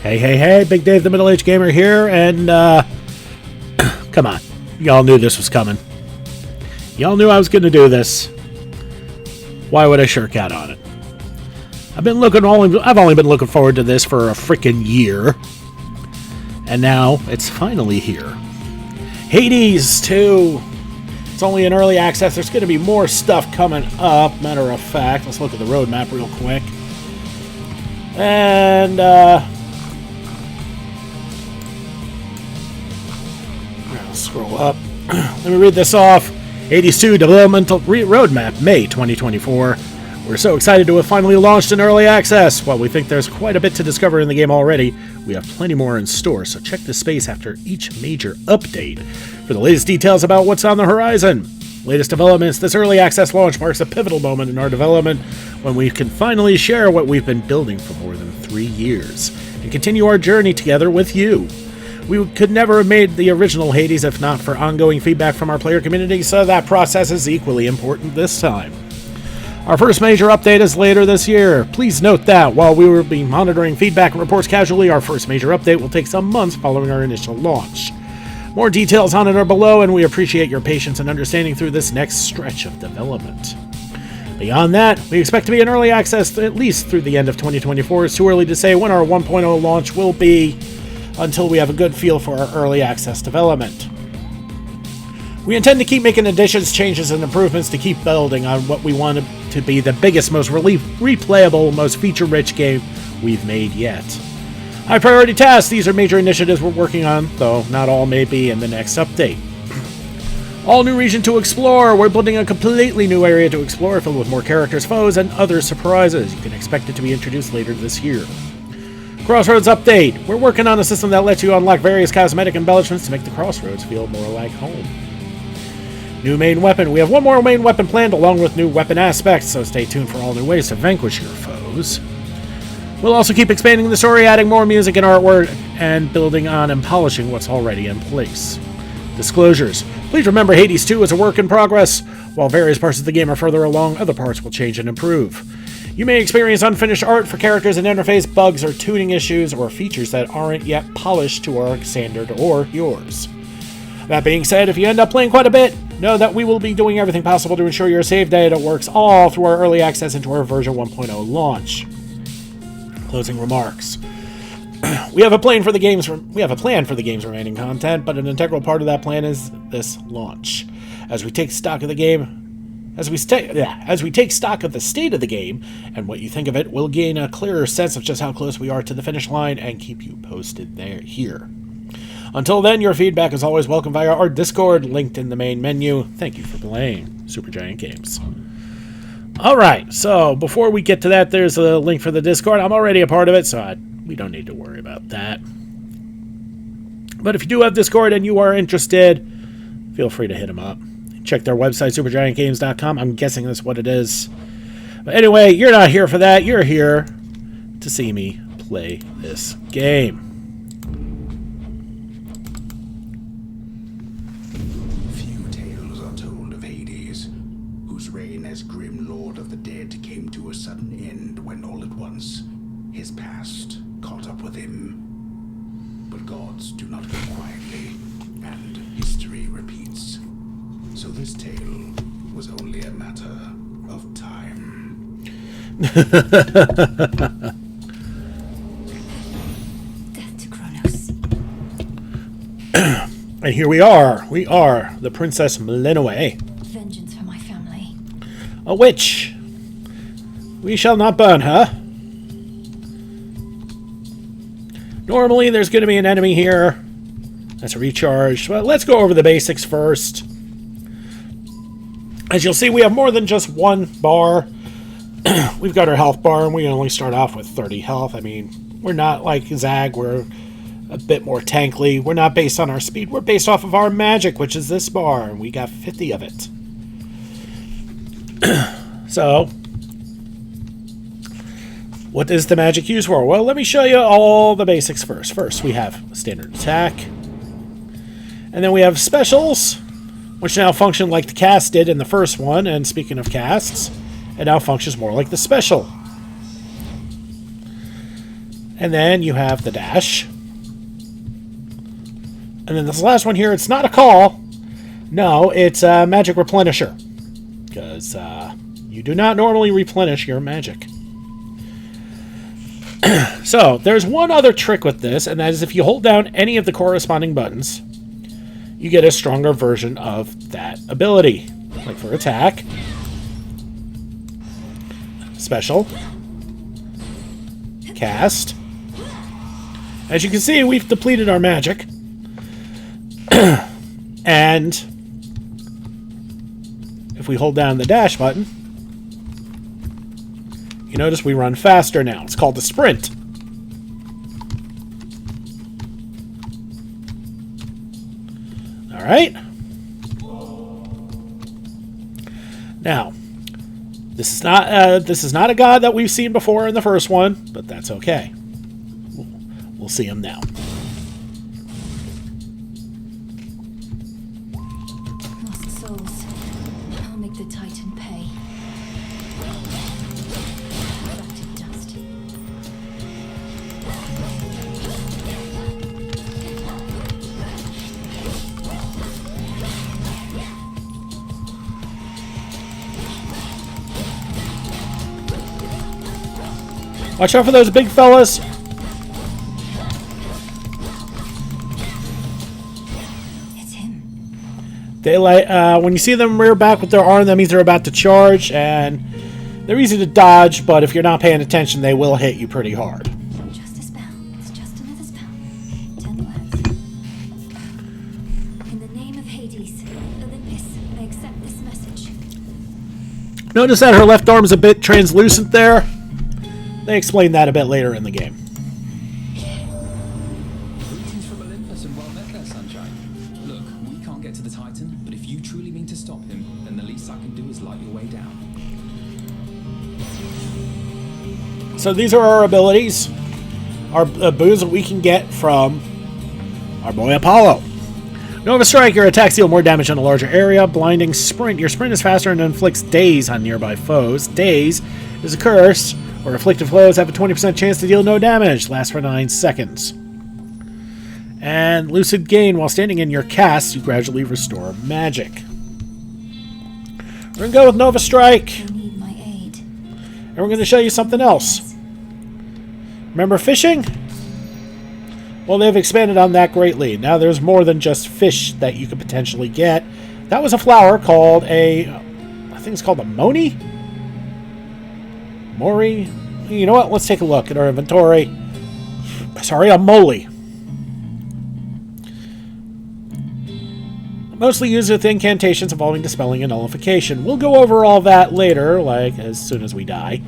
Hey, Big Dave the Middle-Aged Gamer here, and, come on. Y'all knew this was coming. Y'all knew I was going to do this. Why would I shirk out on it? I've only been looking forward to this for a freaking year. And now, it's finally here. Hades 2! It's only in early access. There's going to be more stuff coming up, matter of fact. Let's look at the roadmap real quick. And, scroll up. Let me read this off. Hades 2 developmental roadmap, May 2024. We're so excited to have finally launched in early access. While we think there's quite a bit to discover in the game already, we have plenty more in store, so check this space after each major update for the latest details about what's on the horizon. Latest developments, this early access launch marks a pivotal moment in our development when we can finally share what we've been building for more than 3 years and continue our journey together with you. We could never have made the original Hades if not for ongoing feedback from our player community, so that process is equally important this time. Our first major update is later this year. Please note that while we will be monitoring feedback and reports casually, our first major update will take some months following our initial launch. More details on it are below, and we appreciate your patience and understanding through this next stretch of development. Beyond that, we expect to be in early access at least through the end of 2024. It's too early to say when our 1.0 launch will be, until we have a good feel for our early access development. We intend to keep making additions, changes, and improvements to keep building on what we want to be the biggest, most replayable, most feature-rich game we've made yet. High priority tasks, these are major initiatives we're working on, though not all may be in the next update. All new region to explore, we're building a completely new area to explore filled with more characters, foes, and other surprises. You can expect it to be introduced later this year. Crossroads update. We're working on a system that lets you unlock various cosmetic embellishments to make the Crossroads feel more like home. New main weapon. We have one more main weapon planned along with new weapon aspects, so stay tuned for all new ways to vanquish your foes. We'll also keep expanding the story, adding more music and artwork, and building on and polishing what's already in place. Disclosures. Please remember Hades 2 is a work in progress. While various parts of the game are further along, other parts will change and improve. You may experience unfinished art for characters and interface bugs or tuning issues or features that aren't yet polished to our standard or yours. That being said, if you end up playing quite a bit, know that we will be doing everything possible to ensure your save data works all through our early access into our version 1.0 launch. Closing remarks. We have a plan for the game's remaining content, but an integral part of that plan is this launch. As we take stock of the state of the game and what you think of it, we'll gain a clearer sense of just how close we are to the finish line and keep you posted here. Until then, your feedback is always welcome via our Discord, linked in the main menu. Thank you for playing Supergiant Games. Alright, so before we get to that, there's a link for the Discord. I'm already a part of it, so we don't need to worry about that. But if you do have Discord and you are interested, feel free to hit them up. Check their website, supergiantgames.com. I'm guessing that's what it is. But anyway, you're not here for that. You're here to see me play this game. Few tales are told of Hades, whose reign as grim lord of the dead came to a sudden end when all at once his past caught up with him. But gods do not go quietly, and history repeats. So this tale was only a matter of time. Death to Kronos. And here we are. We are the Princess Melinoe, Vengeance for my family. a witch. We shall not burn her. Normally, there's going to be an enemy here. That's a recharge. But let's go over the basics first. As you'll see, we have more than just one bar. We've got our health bar, and we only start off with 30 health. I mean, we're not like Zag. We're a bit more tankly. We're not based on our speed. We're based off of our magic, which is this bar, and we got 50 of it. So, what is the magic used for? Well, let me show you all the basics first. First, we have standard attack. And then we have specials, which now function like the cast did in the first one. And speaking of casts, it now functions more like the special. And then you have the dash. And then this last one here, it's not a call. No, it's a magic replenisher. Because you do not normally replenish your magic. So, there's one other trick with this, and that is if you hold down any of the corresponding buttons, you get a stronger version of that ability. Like for attack, special, cast. As you can see, we've depleted our magic. And if we hold down the dash button, you notice we run faster now. It's called the sprint. Alright. Now, this is not a god that we've seen before in the first one, but that's okay. We'll see him now. Lost souls. I'll make the Titan pay. Back to dust. Watch out for those big fellas. It's him. They when you see them rear back with their arm, that means they're about to charge, and they're easy to dodge, but if you're not paying attention, they will hit you pretty hard. Just a spell. It's just another spell. 10 words. In the name of Hades, Olympus, I accept this message. Notice that her left arm is a bit translucent there. They explain that a bit later in the game. Greetings from Olympus and well met there, Sunshine. Look, we can't get to the Titan, but if you truly mean to stop him, then the least I can do is light your way down. So these are our abilities. Our boons that we can get from our boy Apollo. Nova Strike, your attacks deal more damage on a larger area. Blinding Sprint, your sprint is faster and inflicts daze on nearby foes. Daze is a curse, where afflicted foes have a 20% chance to deal no damage. Lasts for 9 seconds. And Lucid Gain, while standing in your cast, you gradually restore magic. We're going to go with Nova Strike. You need my aid. And we're going to show you something else. Remember fishing? Well, they've expanded on that greatly. Now there's more than just fish that you could potentially get. That was a flower called I think it's called a Moni? Mori? You know what? Let's take a look at our inventory. Sorry, a Moly. Mostly used with incantations involving dispelling and nullification. We'll go over all that later, like as soon as we die.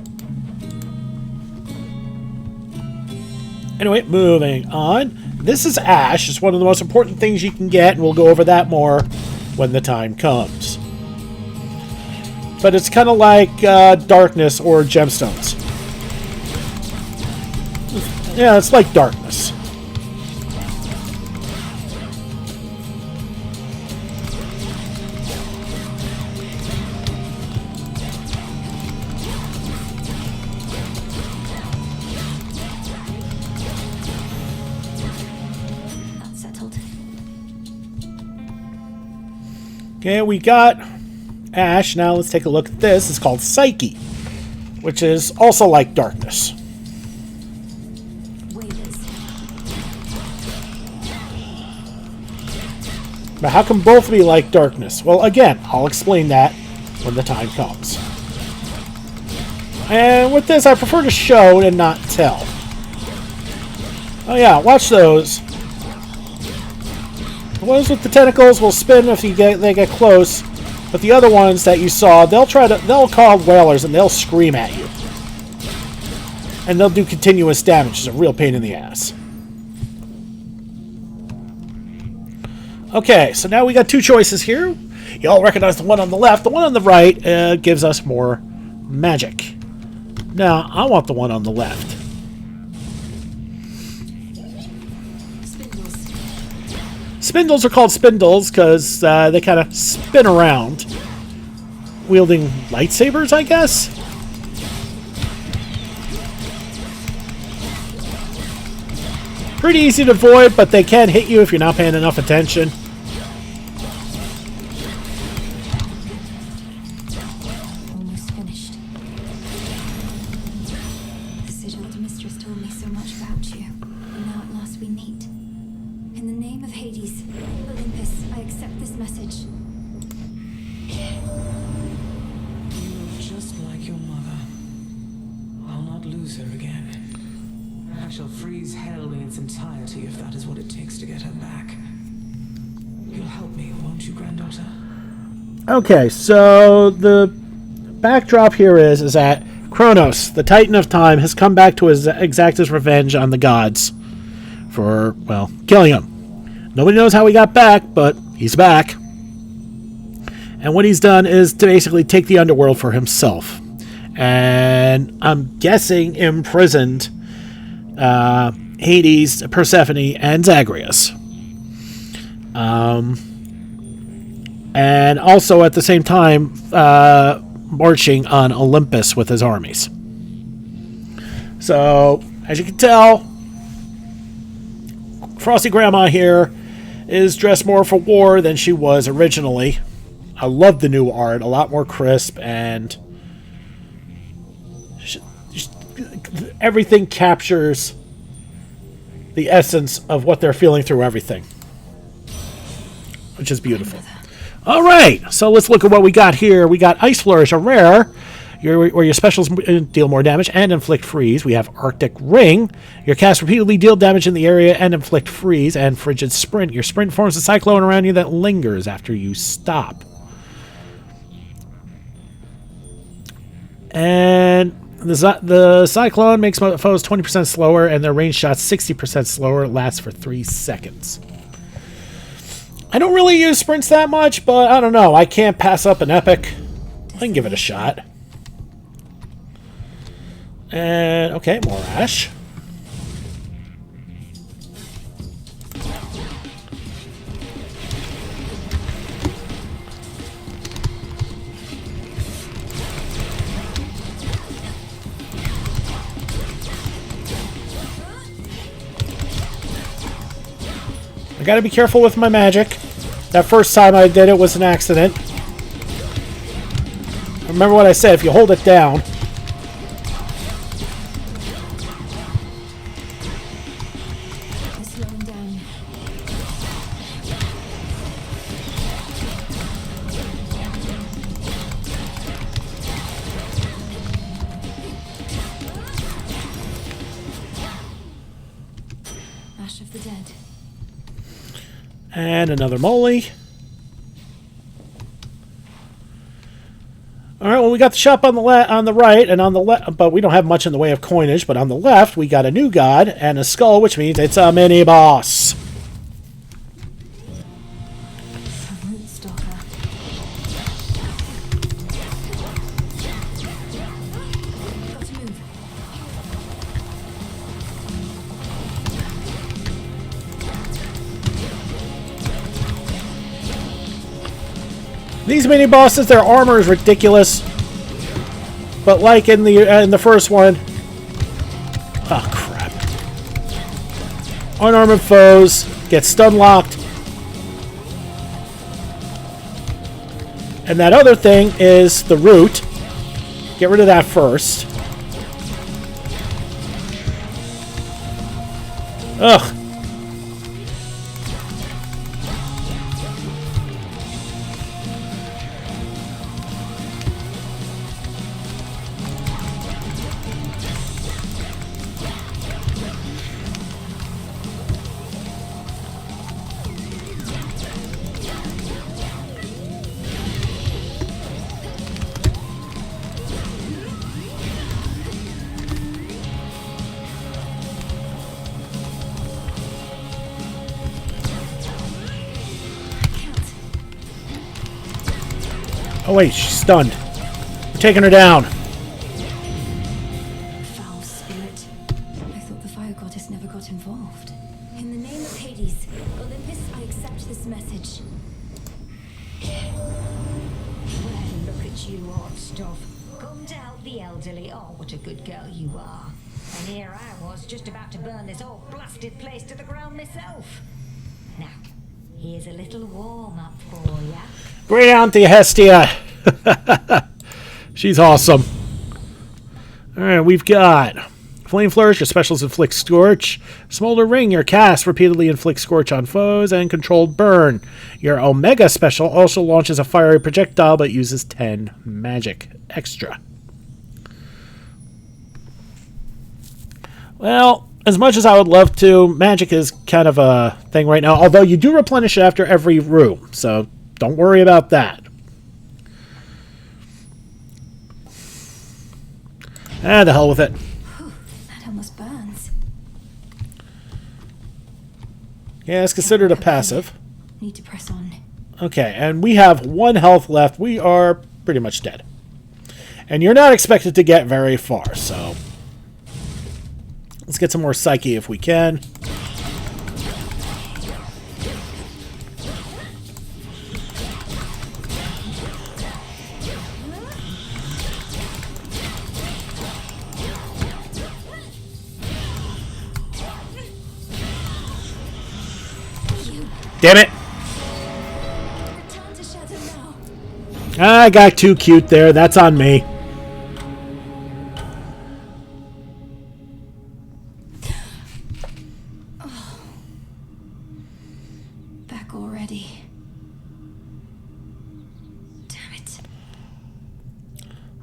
Anyway, moving on. This is Ash. It's one of the most important things you can get, and we'll go over that more when the time comes. But it's kind of like darkness or gemstones. Yeah, it's like darkness. That's settled. Okay, we got Ash. Now let's take a look at this. It's called Psyche, which is also like darkness. Waivers. But how can both be like darkness? Well, again, I'll explain that when the time comes. And with this, I prefer to show and not tell. Oh yeah, watch those. The ones with the tentacles will spin if they get close, but the other ones that you saw, they'll call whalers and they'll scream at you. And they'll do continuous damage. It's a real pain in the ass. Okay, so now we got two choices here. You all recognize the one on the left. The one on the right gives us more magic. Now, I want the one on the left. Spindles. Spindles are called spindles because they kind of spin around, wielding lightsabers, I guess? pretty easy to avoid, but they can hit you if you're not paying enough attention. Almost finished. The sigilled mistress told me so much about you. And now at last we meet. In the name of Hades, Olympus, I accept this message. You look just like your mother. I'll not lose her again. I shall freeze hell in its entirety if that is what it takes to get her back. You'll help me, won't you, granddaughter? Okay, so the backdrop here is that Kronos, the Titan of Time, has come back to exact his revenge on the gods for, well, killing him. Nobody knows how he got back, but he's back. And what he's done is to basically take the underworld for himself. And I'm guessing imprisoned Hades, Persephone, and Zagreus. And also at the same time marching on Olympus with his armies. So, as you can tell, Frosty Grandma here is dressed more for war than she was originally. I love the new art, a lot more crisp, and everything captures the essence of what they're feeling through everything, which is beautiful. All right, so let's look at what we got here. We got Ice Flourish, a rare, where your specials deal more damage and inflict freeze. We have Arctic Ring. Your cast repeatedly deal damage in the area and inflict freeze. And Frigid Sprint. Your sprint forms a cyclone around you that lingers after you stop. And the cyclone makes foes 20% slower, and their range shots 60% slower. It lasts for 3 seconds. I don't really use sprints that much, but I don't know. I can't pass up an epic. I can give it a shot. And, okay, more Ash. I gotta be careful with my magic. That first time I did it was an accident. Remember what I said, if you hold it down. They're slowing down. Ash of the Dead. And another Molly. All right, well, we got the shop on the right, and on the left, but we don't have much in the way of coinage. But on the left, we got a new god and a skull, which means it's a mini boss. Root Stalker. Got to move. These mini bosses, their armor is ridiculous, but like in the first one, oh crap! Unarmored foes get stun locked, and that other thing is the root. Get rid of that first. Ugh. Oh wait, she's stunned. We're taking her down. Foul spirit. I thought the fire goddess never got involved. In the name of Hades, Olympus, I accept this message. Well, look at you, odd stuff. Come to help the elderly. Oh, what a good girl you are. And here I was, just about to burn this whole blasted place to the ground myself. Now, here's a little warm-up for ya. Great Auntie Hestia. She's awesome. Alright, we've got Flame Flourish, your specials inflict Scorch. Smolder Ring, your cast repeatedly inflicts Scorch on foes. And Controlled Burn. Your Omega special also launches a fiery projectile but uses 10 magic extra. Well, as much as I would love to, magic is kind of a thing right now. Although you do replenish it after every room, so don't worry about that. Ah, the hell with it. Whew, that almost burns. Yeah, it's considered a passive. Need to press on. Okay, and we have 1 health left. We are pretty much dead. And you're not expected to get very far, so... let's get some more Psyche if we can. Damn it! Return to shadow now. I got too cute there. That's on me. Back already. Damn it.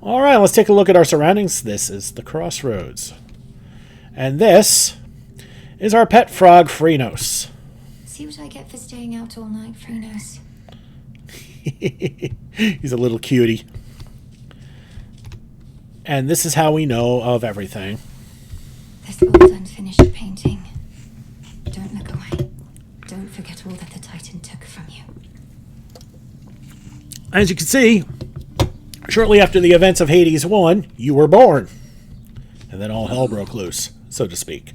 Alright, let's take a look at our surroundings. This is the Crossroads. And this is our pet frog, Phrenos. See what I get for staying out all night, Phrenos. He's a little cutie. And this is how we know of everything. This old unfinished painting. Don't look away. Don't forget all that the Titan took from you. As you can see, shortly after the events of Hades 1, you were born. And then all hell broke loose, so to speak.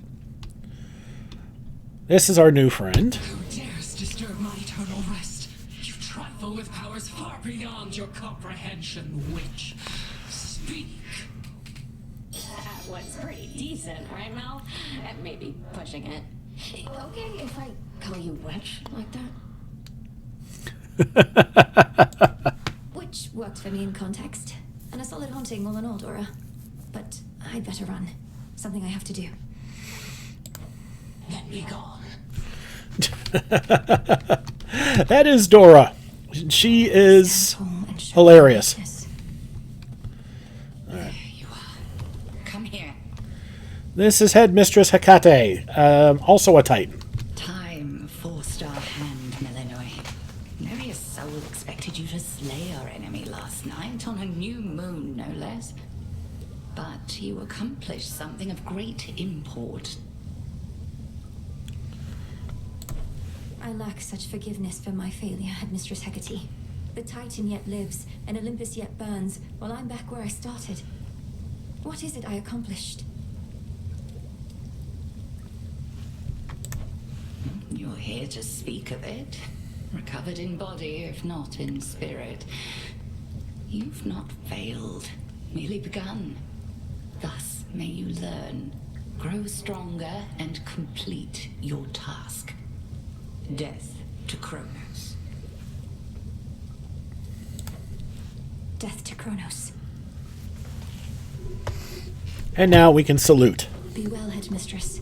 This is our new friend. Who dares disturb my eternal rest? You trifle with powers far beyond your comprehension, witch. Speak. That was pretty decent, right, Mel? Maybe pushing it. Okay if I call you witch like that? Which worked for me in context. And a solid haunting all in all, Dora. But I'd better run. Something I have to do. Let me go. That is Dora. She is Home and show hilarious. weakness. There you are. Come here. This is Headmistress Hecate, also a Titan. Time forced our hand, Melinoe. Nary a soul expected you to slay our enemy last night on a new moon, no less. But you accomplished something of great import. I lack such forgiveness for my failure, Headmistress Hecate. The Titan yet lives, and Olympus yet burns, while I'm back where I started. What is it I accomplished? You're here to speak of it. Recovered in body, if not in spirit. You've not failed, merely begun. Thus may you learn, grow stronger, and complete your task. Death to Kronos. Death to Kronos. And now we can salute. Be well, Headmistress.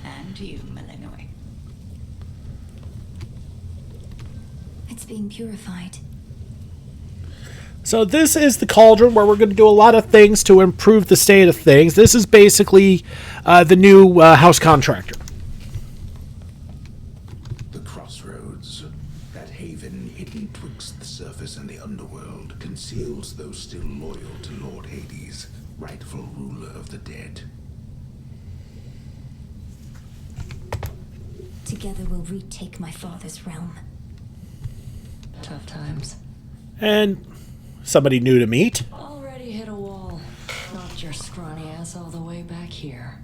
And you, Melinoe. It's being purified. So this is the cauldron where we're going to do a lot of things to improve the state of things. This is basically the new house contractor. The Crossroads, that haven hidden twixt the surface and the underworld, conceals those still loyal to Lord Hades, rightful ruler of the dead. Together we'll retake my father's realm. Tough times. And somebody new to meet. Already hit a wall. Knocked your scrawny ass all the way back here.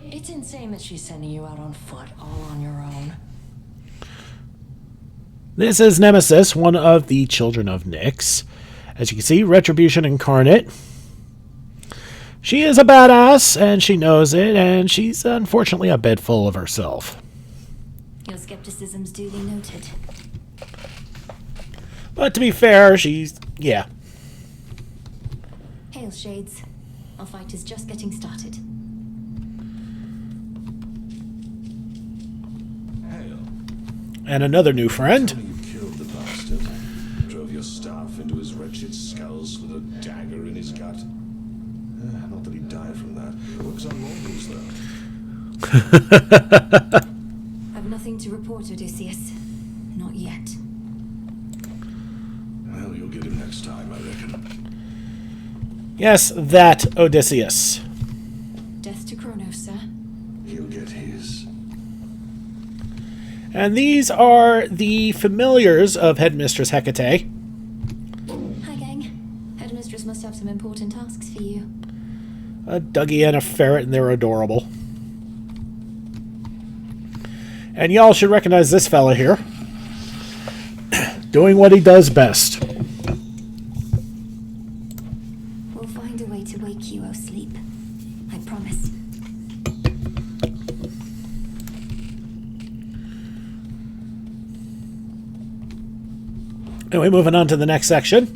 It's insane that she's sending you out on foot, all on your own. This is Nemesis, one of the children of Nyx. As you can see, Retribution Incarnate. She is a badass, and she knows it, and she's unfortunately a bit full of herself. Your skepticism's duly noted. But to be fair, she's... yeah. Hail, Shades. Our fight is just getting started. Hail. And another new friend. You killed the bastard. Drove your staff into his wretched skulls with a dagger in his gut. Not that he died from that. Works on mortals, though. I've nothing to report, Odysseus. Not yet. Well, you'll get him next time, I reckon. Yes, that Odysseus. Death to Kronos, sir. He'll get his. And these are the familiars of Headmistress Hecate. Hi, gang. Headmistress must have some important tasks for you. A Dougie and a ferret, and they're adorable. And y'all should recognize this fella here. Doing what he does best. We'll find a way to wake you, O sleep. I promise. Anyway, moving on to the next section.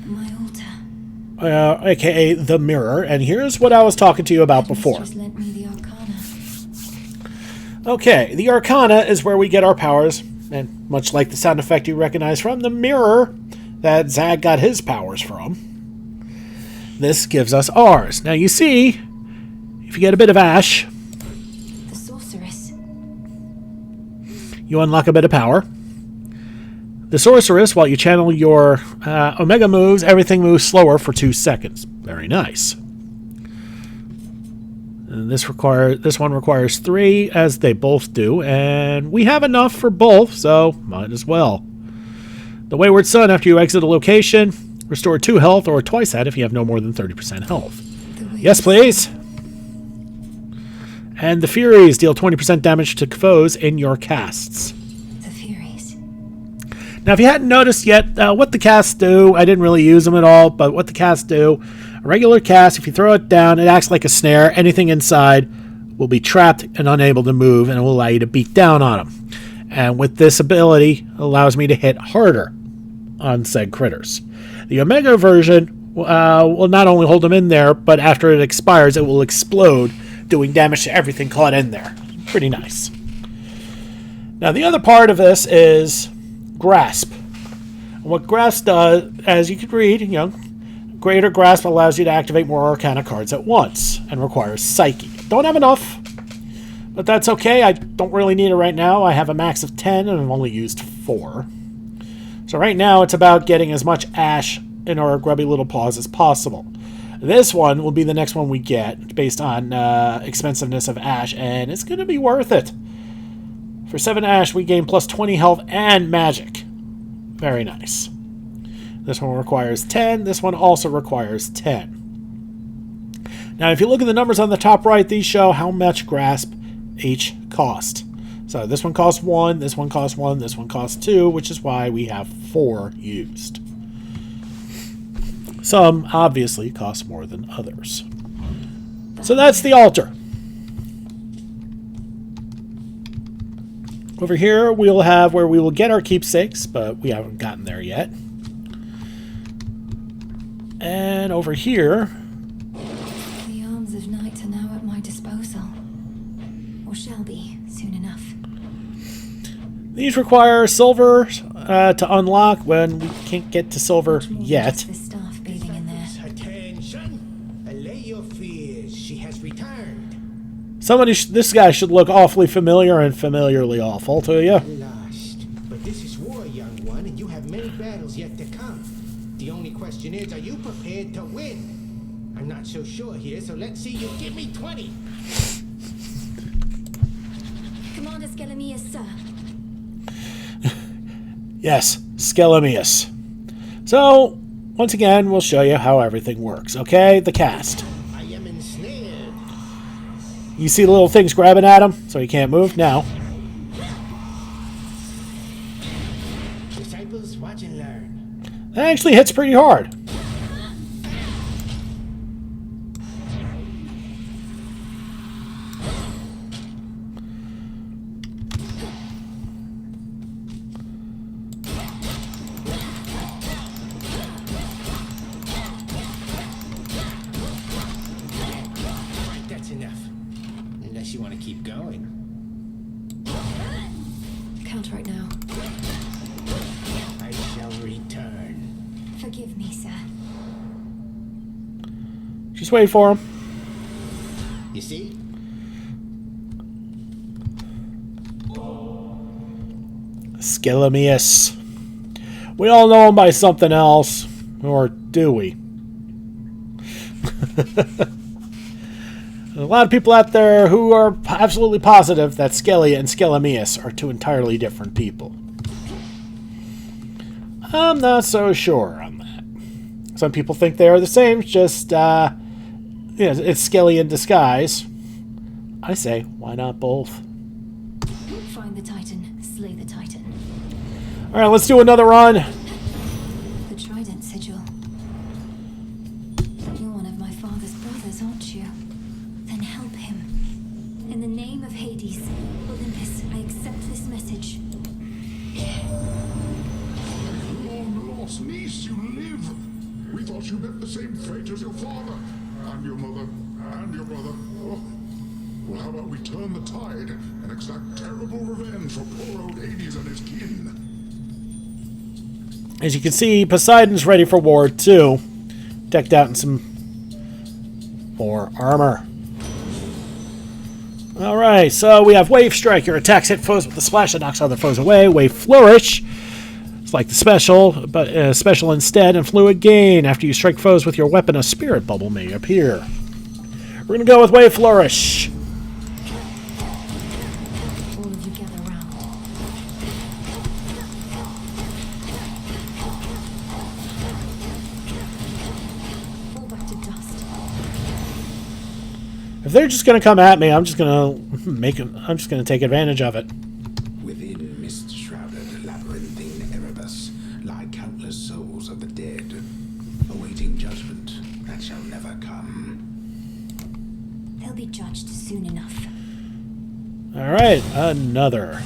My altar. AKA the mirror. And here's what I was talking to you about before. Headmistress lent me the Arcana. Okay, the Arcana is where we get our powers. And much like the sound effect you recognize from the mirror that Zag got his powers from, this gives us ours. Now you see, if you get a bit of ash, The sorceress. you unlock a bit of power. The sorceress, while you channel your Omega moves, everything moves slower for 2 seconds. Very nice. And this one requires 3, as they both do, and we have enough for both, so might as well. The Wayward Sun, after you exit a location, restore 2 health, or twice that if you have no more than 30% health. Yes, please. And the Furies deal 20% damage to foes in your casts. The Furies. Now, if you hadn't noticed yet, what the casts do, I didn't really use them at all, but what the casts do, a regular cast, if you throw it down, it acts like a snare. Anything inside will be trapped and unable to move, and it will allow you to beat down on them. And with this ability, it allows me to hit harder on said critters. The Omega version will not only hold them in there, but after it expires, it will explode, doing damage to everything caught in there. Pretty nice. Now, the other part of this is Grasp. And what Grasp does, as you can read, Greater Grasp allows you to activate more Arcana cards at once and requires Psyche. Don't have enough, but that's okay. I don't really need it right now. I have a max of 10 and I've only used 4. So right now it's about getting as much ash in our grubby little paws as possible. This one will be the next one we get based on expensiveness of ash, and it's going to be worth it. For 7 ash, we gain plus 20 health and magic. Very nice. This one requires 10. This one also requires 10. Now, if you look at the numbers on the top right, these show how much Grasp each cost. So this one costs 1, this one costs 1, this one costs 2, which is why we have 4 used. Some obviously cost more than others. So that's the altar. Over here, we'll have where we will get our keepsakes, but we haven't gotten there yet. And over here... The arms of night are now at my disposal. Or shall be, soon enough. These require silver to unlock when we can't get to silver yet. This staff bathing in there. Attention! Allay your fears. She has returned. This guy should look awfully familiar and familiarly awful to you. Lost. But this is war, young one, and you have many battles yet to come. The only question is, are you prepared to win? I'm not so sure here, so let's see you give me 20. Commander Skelemius, sir. Yes, Skelemius. So, once again, we'll show you how everything works, okay? The cast. I am ensnared. You see the little things grabbing at him, so he can't move? Now. Disciples, watch and learn. That actually hits pretty hard. keep going. Count right now. I shall return. Forgive me, sir. Just wait for him. You see? Skillamius. We all know him by something else. Or do we? A lot of people out there who are absolutely positive that Skelly and Skellamius are two entirely different people. I'm not so sure on that. Some people think they are the same, just, it's Skelly in disguise. I say, why not both? Find the Titan, slay the Titan. Alright, let's do another run. The Trident Sigil. You're one of my father's brothers, aren't you? Then help him. In the name of Hades, Olympus, I accept this message. Long-lost niece, you live! We thought you met the same fate as your father, and your mother, and your brother. Oh. Well, how about we turn the tide and exact terrible revenge for poor old Hades and his kin? As you can see, Poseidon's ready for war too. Decked out in some more armor. Alright, so we have Wave Strike. Your attacks hit foes with the splash that knocks other foes away. Wave Flourish. It's like the special, but special instead. And Fluid Gain. After you strike foes with your weapon, a spirit bubble may appear. We're going to go with Wave Flourish. All of you gather round. Fall back to dust. If they're just going to come at me, I'm just going to take advantage of it. Within mist-shrouded labyrinthine Erebus lie countless souls of the dead, awaiting judgment that shall never come. They'll be judged soon enough. Alright, another.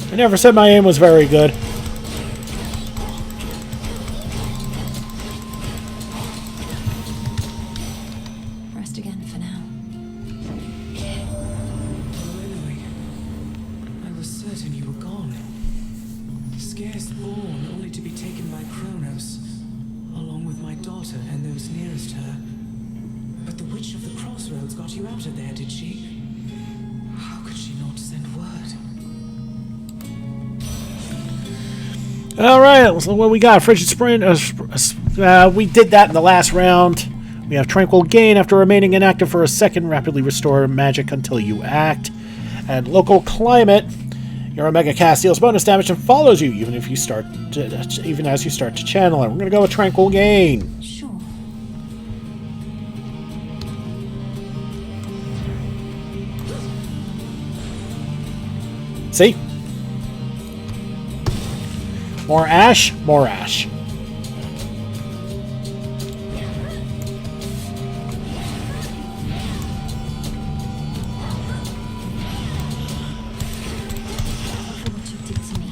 I never said my aim was very good. Rest again for now. Melinoe, I was certain you were gone. Scarce born, only to be taken by Kronos, along with my daughter and those nearest her. But the Witch of the Crossroads got you out of there, did she? How could she not send word? Alright, so what we got? Frigid Sprint. We did that in the last round. We have Tranquil Gain. After remaining inactive for a second, rapidly restore magic until you act. And Local Climate. Your Omega Cast deals bonus damage and follows you even as you start to channel it. We're going to go with Tranquil Gain. Sure. See? More ash, more ash. For what you did to me.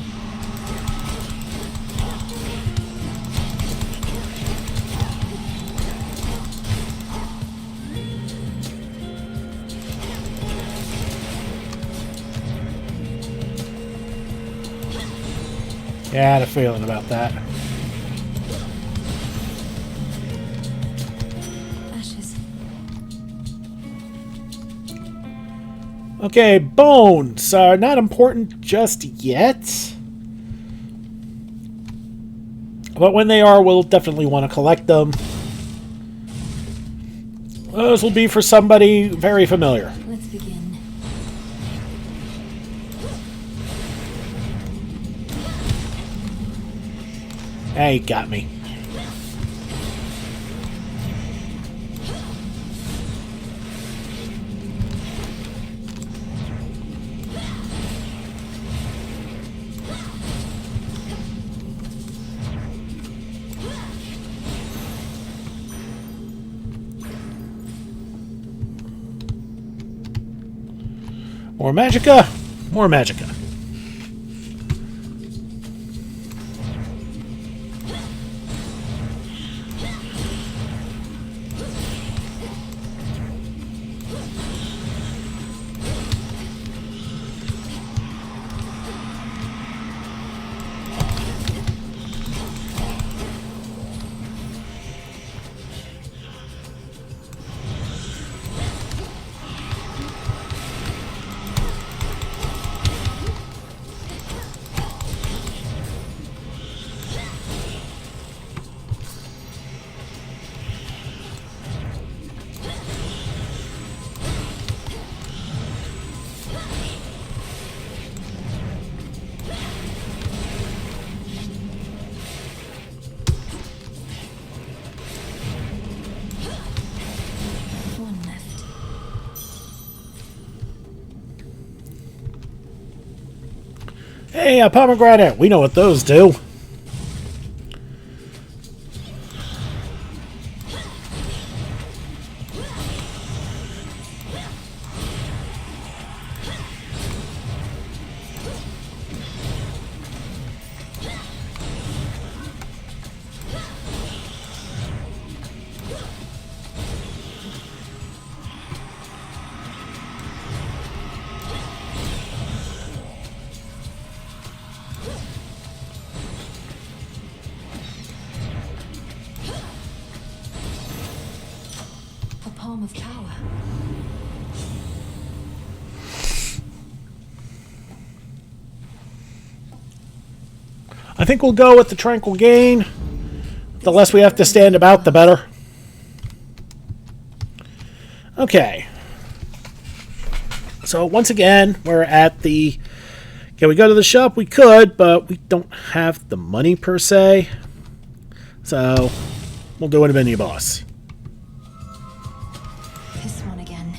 Yeah, I had a feeling about that. Ashes. Okay, bones are not important just yet. But when they are, we'll definitely want to collect them. Those will be for somebody very familiar. Let's begin. Hey, got me. More Magicka, more Magicka. Hey, a pomegranate! We know what those do. A palm of power. I think we'll go with the Tranquil Gain. The less we have to stand about, the better. Okay. So once again, we're at the... Can we go to the shop? We could, but we don't have the money per se. So we'll do it a mini boss. This one again.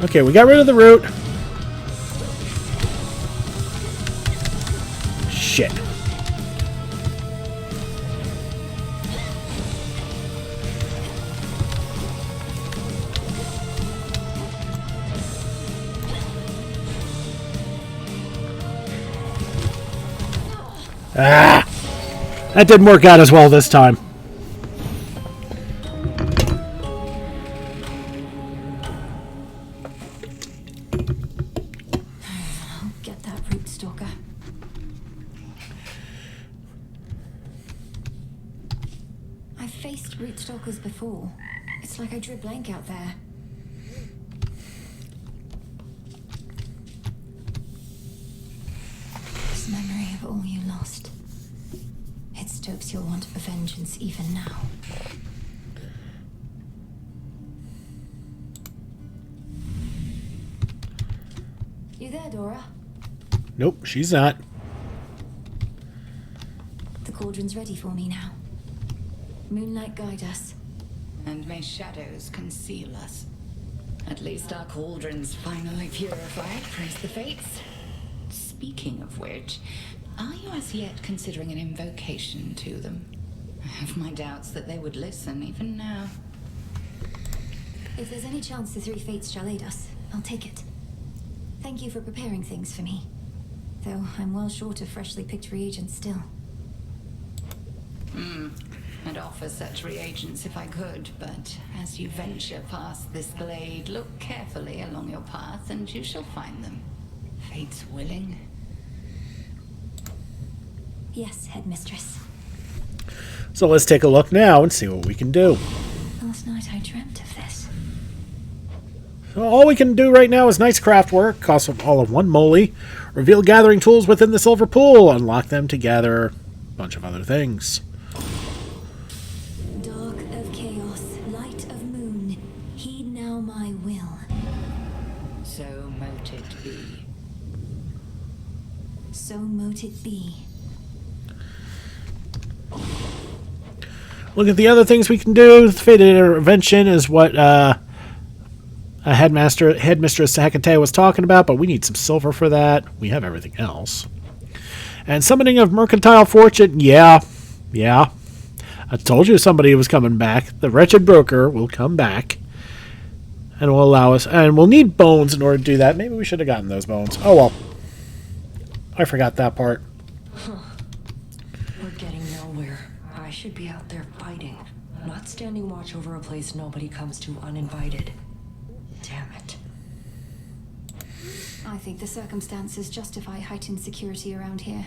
Okay, we got rid of the root. Shit. Ah! That didn't work out as well this time. Get that root stalker. I've faced root stalkers before. It's like I drew a blank out there. This memory of all you lost. It stokes your want for vengeance even now. You there, Dora? Nope, she's not. The cauldron's ready for me now. Moonlight guide us. And may shadows conceal us. At least our cauldron's finally purified, praise the fates. Speaking of which, are you as yet considering an invocation to them? I have my doubts that they would listen even now. If there's any chance the three fates shall aid us, I'll take it. Thank you for preparing things for me. Though I'm well short of freshly picked reagents still. I'd offer such reagents if I could, but as you venture past this glade, look carefully along your path and you shall find them. Fate's willing. Yes, headmistress. So let's take a look now and see what we can do. Last night I dreamt of this. So all we can do right now is nice craft work, cost of all of 1 moly, reveal gathering tools within the silver pool, unlock them to gather a bunch of other things. Dark of chaos, light of moon, heed now my will. So mote it be. So mote it be. Look at the other things we can do. The Fated Intervention is what Headmistress Hecate was talking about, but we need some silver for that. We have everything else. And Summoning of Mercantile Fortune, yeah. I told you somebody was coming back. The Wretched Broker will come back. And will allow us... And we'll need bones in order to do that. Maybe we should have gotten those bones. Oh, well. I forgot that part. We're getting nowhere. I should be out there fighting, not standing watch over a place nobody comes to uninvited. Damn it. I think the circumstances justify heightened security around here.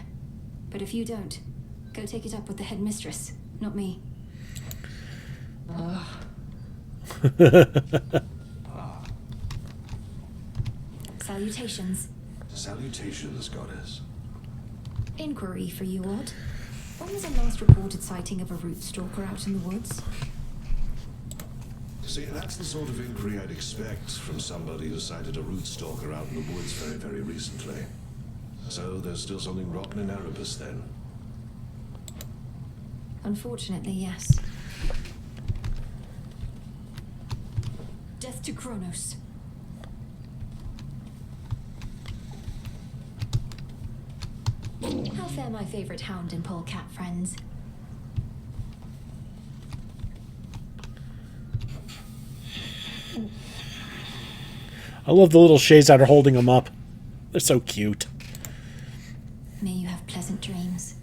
But if you don't, go take it up with the headmistress, not me. Salutations. Salutations, goddess. Inquiry for you, Odd. When was the last reported sighting of a root stalker out in the woods? See, that's the sort of inquiry I'd expect from somebody who sighted a root stalker out in the woods very, very recently. So there's still something rotten in Erebus, then? Unfortunately, yes. Death to Kronos. How fare my favorite hound and polecat friends? I love the little shades that are holding them up. They're so cute. May you have pleasant dreams.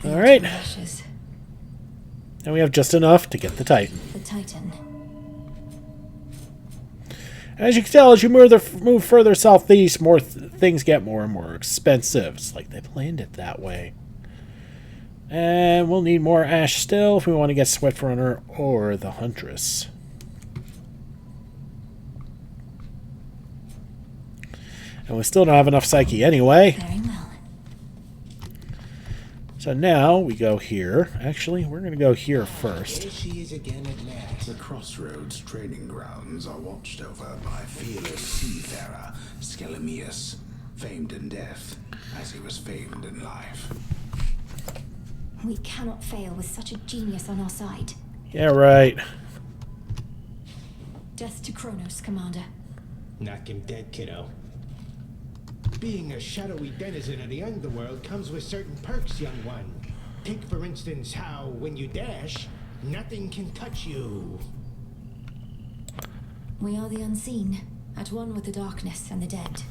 All right. Ashes. And we have just enough to get the Titan. The Titan. As you can tell, as you move further southeast, more things get more and more expensive. It's like they planned it that way. And we'll need more ash still if we want to get Swift-Runner or the Huntress. And we still don't have enough Psyche anyway. Very well. So now we go here. Actually, we're going to go here first. Here she is again at last. The Crossroads training grounds are watched over by fearless seafarer Skelemius, famed in death as he was famed in life. We cannot fail with such a genius on our side. Yeah, right. Death to Kronos, Commander. Knock him dead, kiddo. Being a shadowy denizen of the underworld comes with certain perks, young one. Take, for instance, how, when you dash, nothing can touch you. We are the unseen, at one with the darkness and the dead.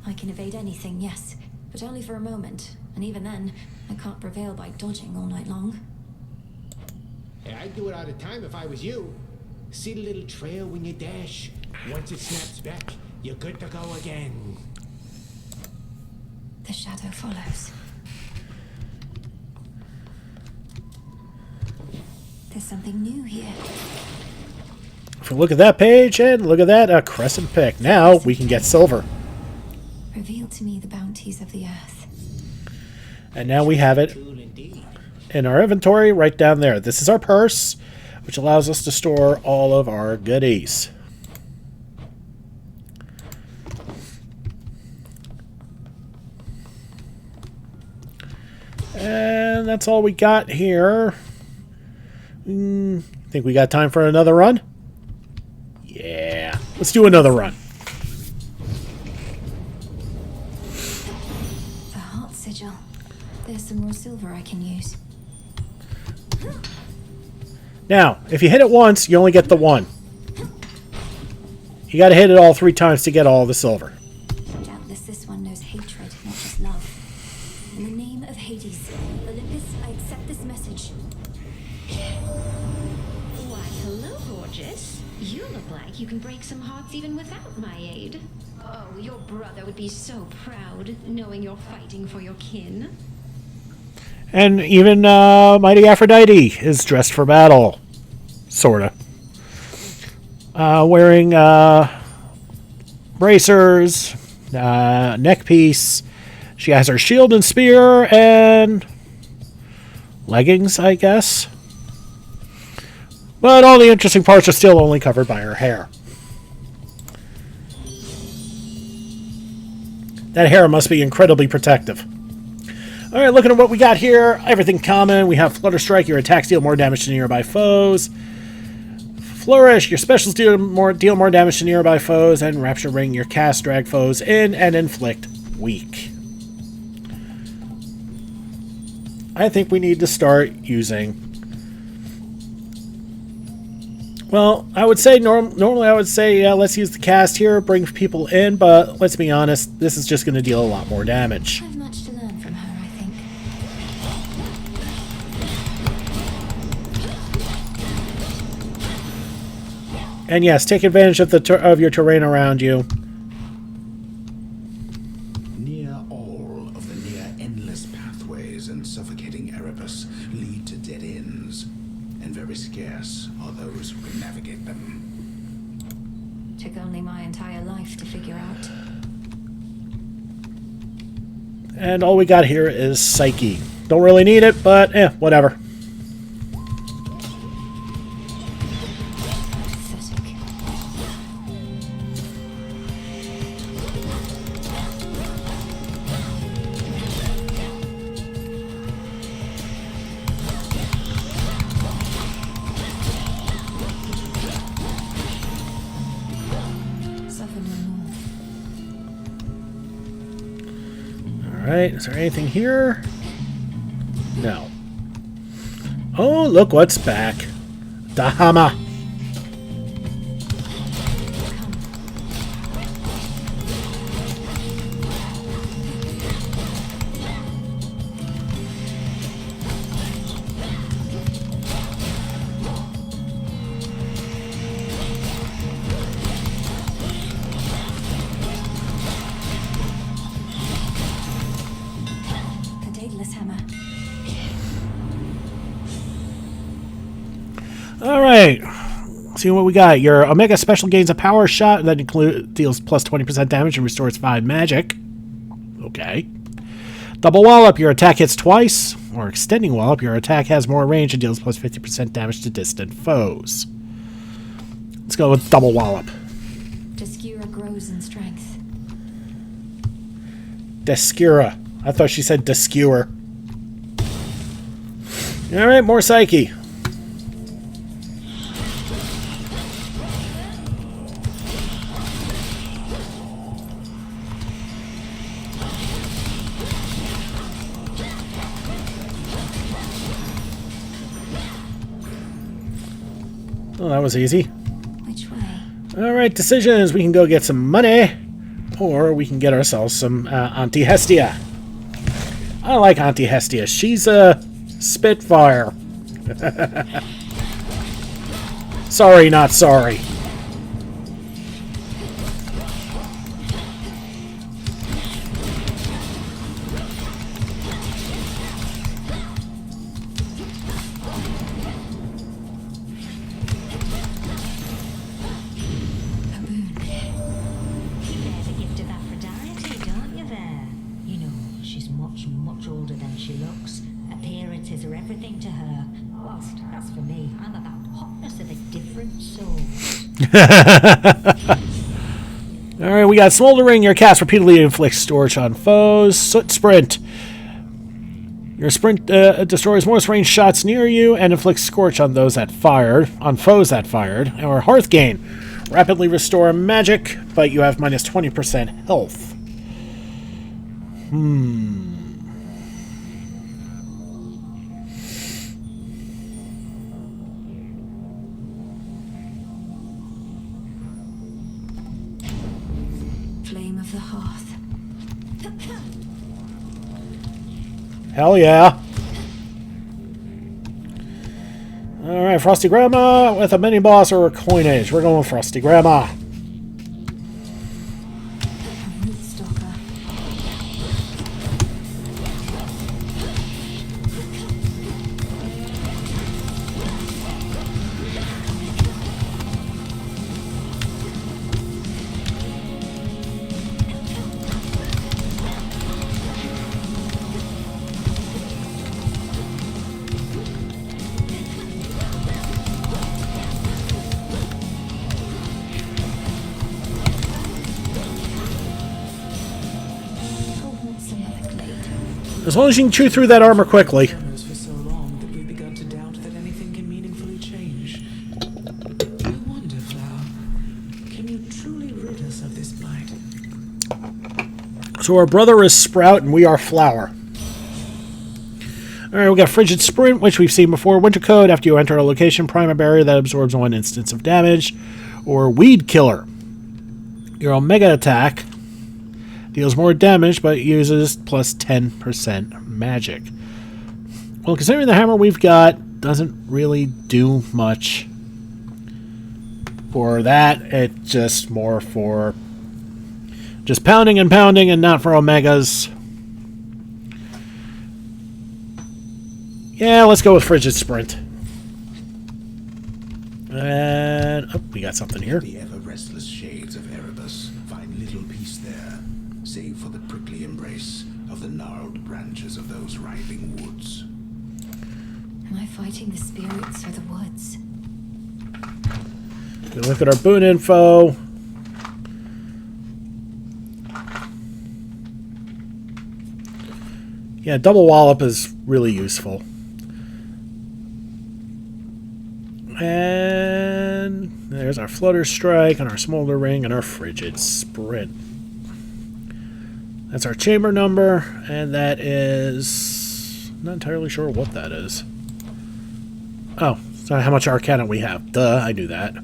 I can evade anything, yes, but only for a moment, and even then, I can't prevail by dodging all night long. Yeah, I'd do it all the time if I was you. See the little trail when you dash? Once it snaps back, you're good to go again. The shadow follows. There's something new here. If we look at that page and look at that, a crescent pick. Now we can get silver. Reveal to me the bounties of the earth. And now we have it Cool indeed. in our inventory right down there. This is our purse, which allows us to store all of our goodies. And that's all we got here. Think we got time for another run? Yeah. Let's do another run. The heart sigil. There's some more silver I can use. Now, if you hit it once, you only get the one. You gotta hit it all 3 times to get all the silver. Doubtless this one knows hatred, not just love. In the name of Hades, Olympus, I accept this message. Why, hello, gorgeous. You look like you can break some hearts even without my aid. Oh, your brother would be so proud, knowing you're fighting for your kin. And even Mighty Aphrodite is dressed for battle. Sorta. Wearing bracers, neck piece. She has her shield and spear and leggings, I guess. But all the interesting parts are still only covered by her hair. That hair must be incredibly protective. Alright, looking at what we got here. Everything common. We have Flutter Strike. Your attacks deal more damage to nearby foes. Flourish. Your specials deal more damage to nearby foes. And Rapture Ring. Your cast drag foes in and inflict weak. I think we need to start using... Well, I would say normally I would say let's use the cast here, bring people in, but let's be honest, this is just going to deal a lot more damage. I have much to learn from her, I think. And yes, take advantage of of your terrain around you. Near all of the near endless pathways in suffocating Erebus lead to dead ends, and very scarce are those who can navigate them. Took only my entire life to figure out. And all we got here is Psyche. Don't really need it, but whatever. Pathetic. Suffer no more. Alright, is there anything here? No. Oh, look what's back. The hammer. A daedalus hammer. Alright. See what we got. Your Omega special gains a power shot that deals plus 20% damage and restores 5 magic. Okay. Double wallop, your attack hits twice. Or extending wallop, your attack has more range and deals plus 50% damage to distant foes. Let's go with double wallop. Descura grows in strength. Descura. I thought she said deskewer. Alright, more Psyche. Oh, that was easy. Which way? Alright, decisions. We can go get some money, or we can get ourselves some Auntie Hestia. I like Auntie Hestia. She's a Spitfire. Sorry, not sorry. There's a gift of Aphrodite, don't you there? You know, she's much, much older than she looks. Appearances are everything to her. Whilst, as for me, I'm about hotness of a different soul. Alright, we got Smoldering. Your cast repeatedly inflicts scorch on foes. Soot Sprint. Your sprint destroys most ranged shots near you and inflicts scorch on those that fired, on foes that fired. Or Hearthgain. Rapidly restore magic, but you have minus 20% health. Flame of the hearth. Hell yeah. Alright, Frosty Grandma with a mini boss or a coinage. We're going Frosty Grandma. A root stalker. Oh, what's another glade? As long as you can chew through that armor quickly. Shadows for so long that we've begun to doubt that anything can meaningfully change. I wonder, Flower, can you truly rid us of this blight? So our brother is Sprout and we are Flower. Alright, we got Frigid Sprint, which we've seen before. Winter Code, after you enter a location, prime a barrier that absorbs 1 instance of damage. Or Weed Killer. Your Omega attack deals more damage, but uses plus 10% magic. Well, considering the hammer we've got doesn't really do much for that, it's just more for just pounding and pounding and not for Omegas. Yeah, let's go with Frigid Sprint. And, oh, we got something here. The ever restless shade save for the prickly embrace of the gnarled branches of those writhing woods. Am I fighting the spirits or the woods? We look at our boon info. Yeah, double wallop is really useful. And there's our Flutter Strike and our Smolder Ring and our Frigid Sprint. That's our chamber number, and that is... not entirely sure what that is. Oh, so how much Arcana we have. Duh, I knew that.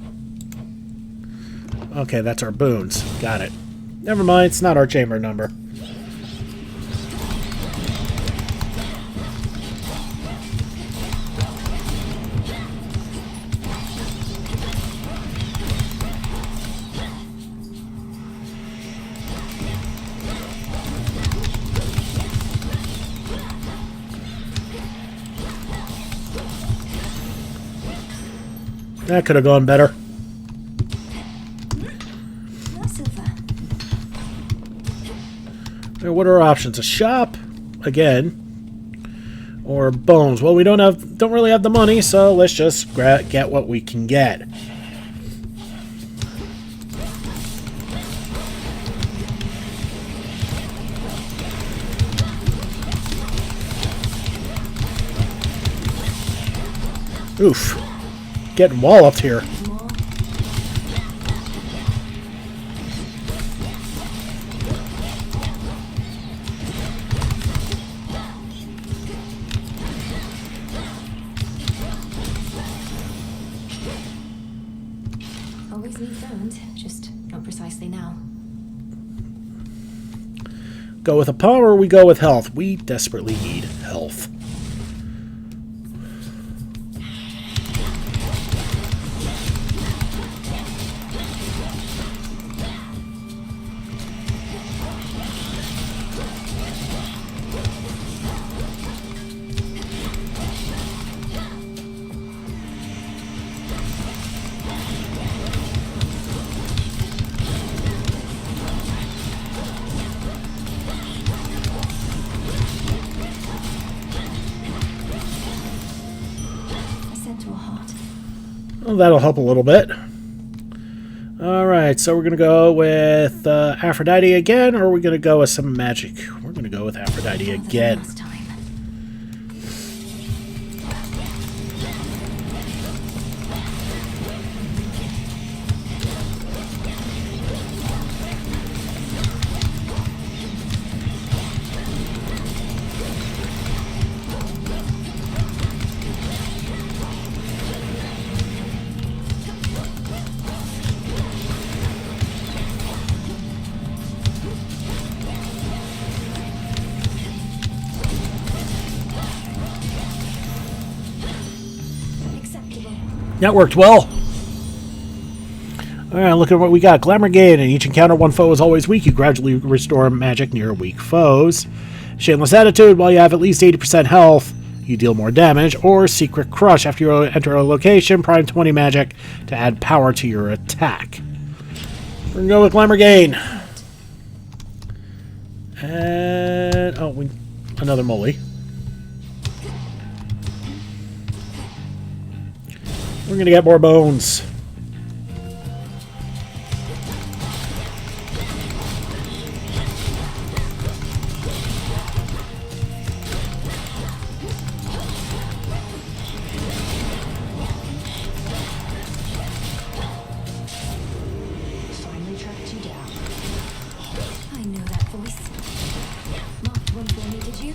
Okay, that's our boons. Got it. Never mind, it's not our chamber number. That could have gone better. What are our options? A shop, again, or bones? Well, we don't really have the money, so let's just get what we can get. Oof. Getting walloped here. Always need bones, just not precisely now. Go with a power or we go with health? We desperately need health. Well, that'll help a little bit. Alright, so we're going to go with Aphrodite again, or are we going to go with some magic? We're going to go with Aphrodite again. That worked well. Alright, look at what we got. Glamour gain. In each encounter, one foe is always weak. You gradually restore magic near weak foes. Shameless attitude. While you have at least 80% health, you deal more damage. Or Secret Crush. After you enter a location, prime 20 magic to add power to your attack. We're going to go with Glamour gain. And... oh, another Molly. We're going to get more bones. Finally tracked you down. I know that voice. Marked one for me, did you?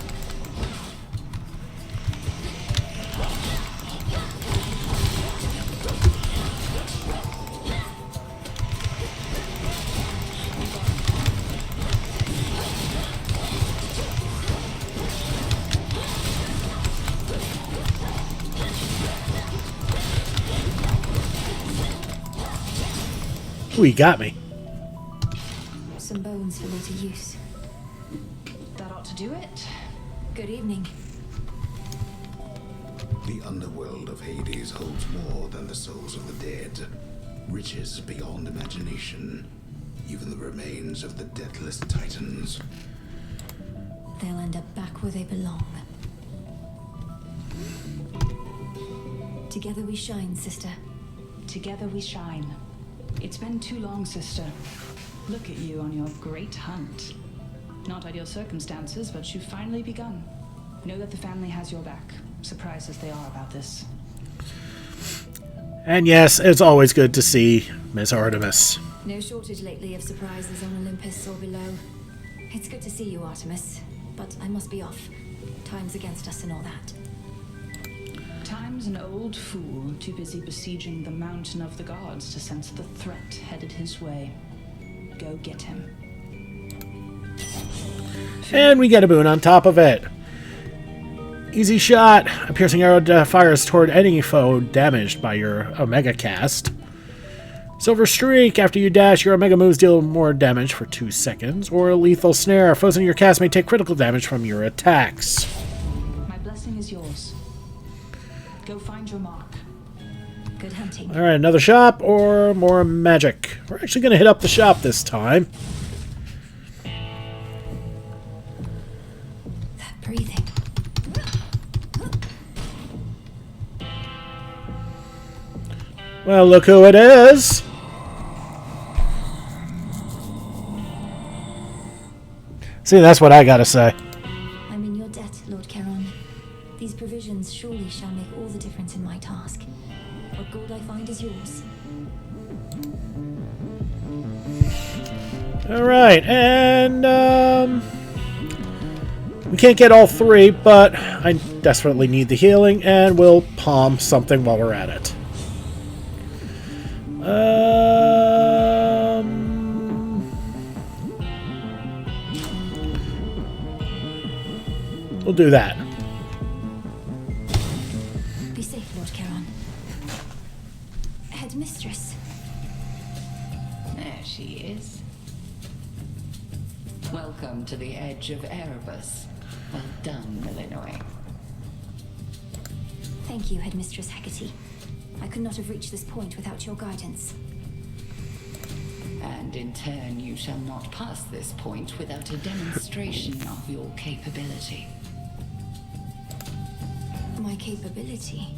Ooh, he got me. Some bones for later use. That ought to do it. Good evening. The underworld of Hades holds more than the souls of the dead. Riches beyond imagination. even the remains of the deathless titans. They'll end up back where they belong. Together we shine, sister. Together we shine. It's been too long, sister. Look at you on your great hunt. Not ideal circumstances, but you've finally begun. Know that the family has your back, surprised as they are about this. And yes, it's always good to see Miss Artemis. No shortage lately of surprises on Olympus or below. It's good to see you, Artemis, but I must be off. Time's against us and all that. Time's an old fool, too busy besieging the mountain of the gods to sense the threat headed his way. Go get him. And we get a boon on top of it. Easy shot. A piercing arrow fires toward any foe damaged by your Omega cast. Silver streak. After you dash, your Omega moves deal more damage for 2 seconds. Or a lethal snare. Foes in your cast may take critical damage from your attacks. My blessing is yours. Go find your mark. Good hunting. Alright, another shop or more magic. We're actually going to hit up the shop this time. That breathing. Well, look who it is. See, that's what I gotta say. I'm in your debt, Lord Charon. These provisions surely shall make all the difference in my task. What gold I find is yours. Alright, and, we can't get all 3, but I desperately need the healing, and we'll palm something while we're at it. We'll do that. Be safe, Lord Charon. Headmistress. There she is. Welcome to the edge of Erebus. Well done, Melinoe. Thank you, Headmistress Hecate. I could not have reached this point without your guidance. And in turn, you shall not pass this point without a demonstration of your capability. My capability?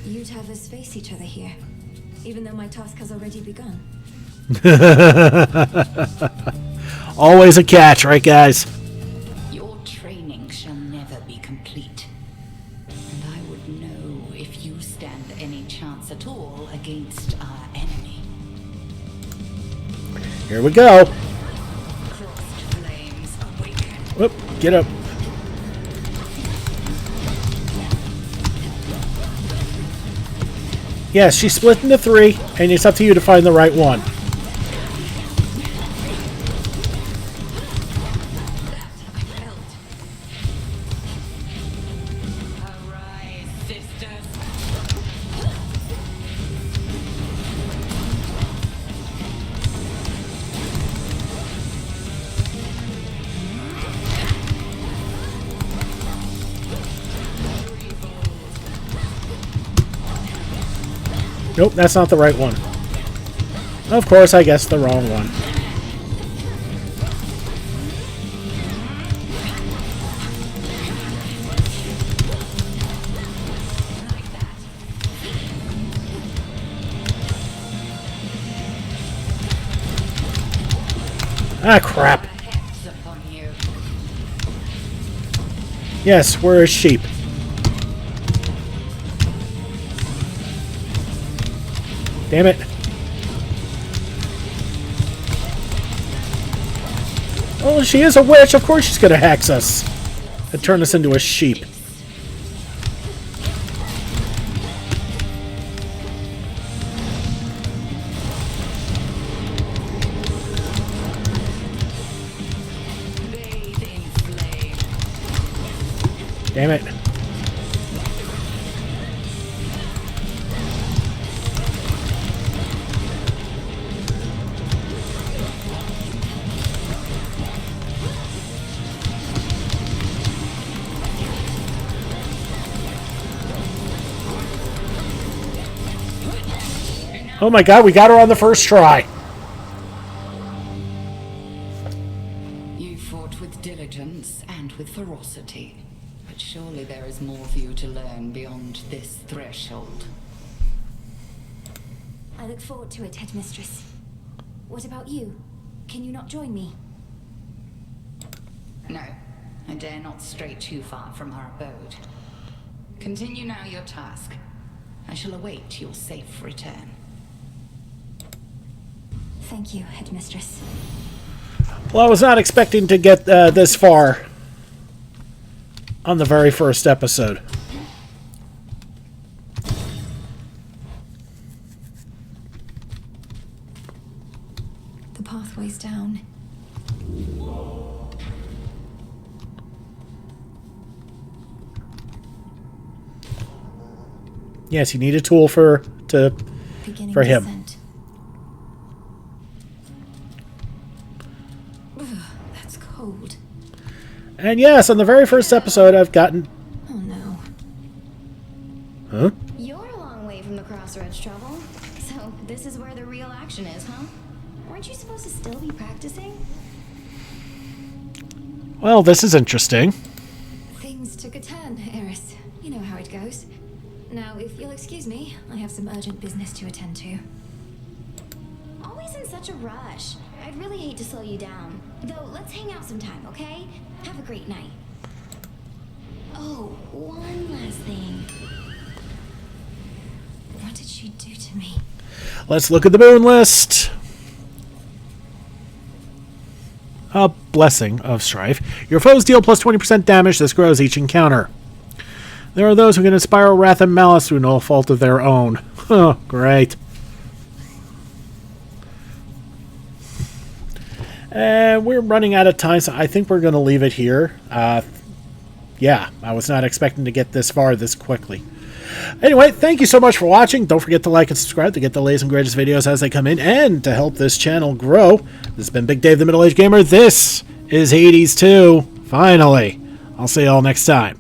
You'd have us face each other here, even though my task has already begun. Always a catch, right, guys? Your training shall never be complete. And I would know if you stand any chance at all against our enemy. Here we go. Crossed flames awaken. Whoop, get up. Yes, she's split into 3, and it's up to you to find the right one. Arise, sisters. Nope, that's not the right one. Of course, I guessed the wrong one. Ah, crap. Heads upon you. Yes, we're a sheep. Damn it. Oh, she is a witch. Of course she's going to hex us and turn us into a sheep. Bathe in flame. Damn it. Oh my god, we got her on the first try. fought with diligence and with ferocity. But surely there is more for you to learn beyond this threshold. I look forward to it, Headmistress. What about you? Can you not join me? No, I dare not stray too far from our abode. Continue now your task. I shall await your safe return. Thank you, Headmistress. Well, I was not expecting to get this far on the very first episode. The pathway's down. Yes, you need a tool for Beginning him. descent. Ugh, that's cold. And yes, on the very first episode, I've gotten. Oh no. Huh? You're a long way from the crossroads trouble. So this is where the real action is, huh? Weren't you supposed to still be practicing? Well, this is interesting. Things took a turn, Eris. You know how it goes. Now, if you'll excuse me, I have some urgent business to attend to. Always in such a rush. I'd really hate to slow you down. Though, let's hang out sometime, okay? Have a great night. Oh, one last thing. What did she do to me? Let's look at the boon list. A blessing of strife. Your foes deal plus 20% damage. This grows each encounter. There are those who can inspire wrath and malice through no fault of their own. Oh, great. And we're running out of time, so I think we're going to leave it here. Yeah, I was not expecting to get this far this quickly. Anyway, thank you so much for watching. Don't forget to like and subscribe to get the latest and greatest videos as they come in, and to help this channel grow. This has been Big Dave the Middle-Aged Gamer. This is Hades 2. Finally. I'll see you all next time.